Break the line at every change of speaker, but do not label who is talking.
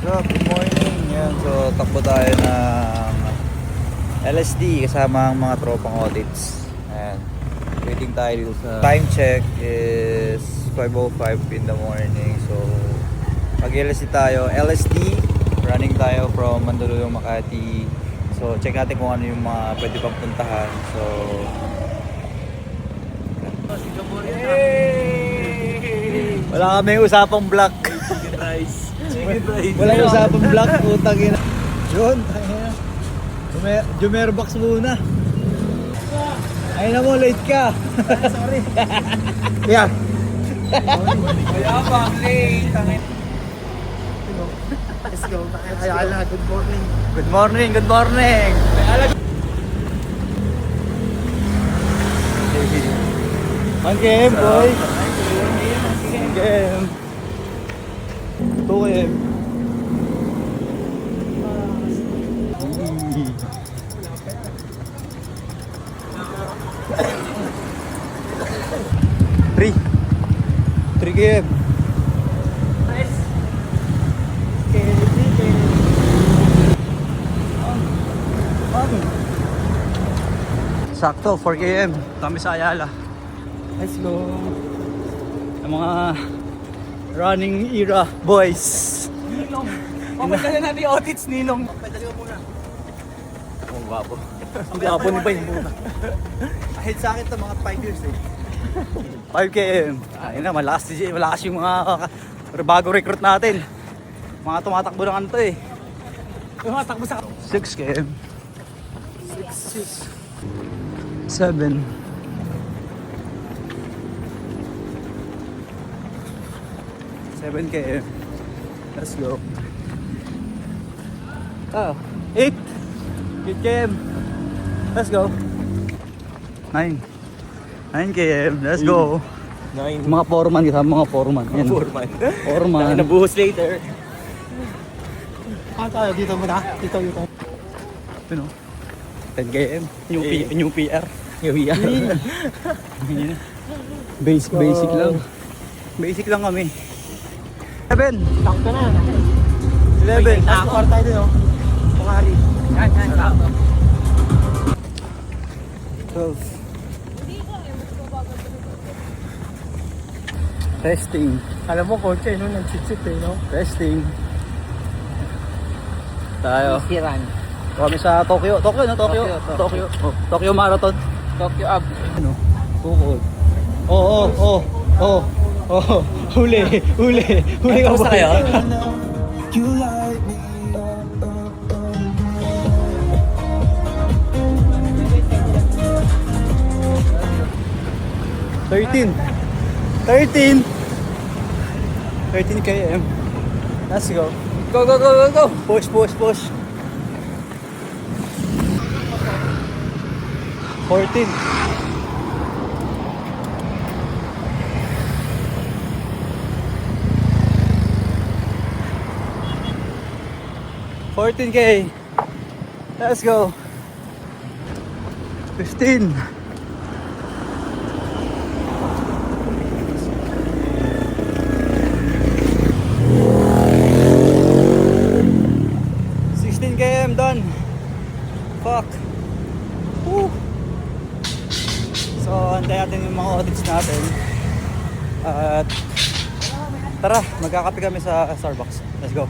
So, good morning. Yan. So, takbo tayo ng LSD kasama ang mga tropang audits. Ayan. Waiting tayo dito sa time check is 5:05 in the morning. So, pag LSD tayo, running tayo from Mandaluyong, Makati. So, check natin kung ano yung mga pwede pang puntahan. So, wala kami usapang black.
Chicken rice.
Wala yung usapang black. Utang ina. Yun, Jumerbox muna. Ayun na mo, late ka.
Sorry.
Yeah.
Kaya bang late.
Let's go. Ayala, good morning. Good morning, good morning. Ang game, boy. Ang game. 2M. Three. 3 km. Sakto, 4 km. Kami sa Ayala. Let's go. Ang mga running era boys.
Ninong. Papadala natin yung audits, Ninong. Papadala mo muna.
Ang gwapo. Ang gwapo ni Bay muna.
Ahead sa akin ito mga 5 years eh.
5 km. Ayun na, malakas yung mga bago recruit natin. Mga tumatakbo ng ano to eh.
Yung mga takbo sa
6 km. 7. 7 km. Let's go. Oh, 8 km. Let's go. 9 km. Let's go.
9.
Mga foreman kasama mga foreman. Yan.
Foreman.
Foreman.
Nabuhos later. Tayo dito muna. Dito.
Ano? 10 km. New PR.
Yung iya.
Basic lang. Basic lang kami. 11.
Takto na.
11.
Nakakor tayo dun, oh. Pukari. Yan. Takto.
12. Testing.
Alam mo, kotse, no? Nag-sit eh, no?
Testing. Tayo.
Siran.
Kami sa Tokyo. Tokyo, no? Tokyo.
Tokyo.
Oh, Tokyo Marathon.
Tokyo Ab.
Ano? Tukod. Oh. Huli ka
Tapos na
ba?
kayo? Thirteen km. Let's go. Go.
Push. 14. 14K. Let's go. 15. 16 km done. Fuck. Woo. So, antayin natin yung mga audits natin. At tara, magkakape kami sa Starbucks. Let's go.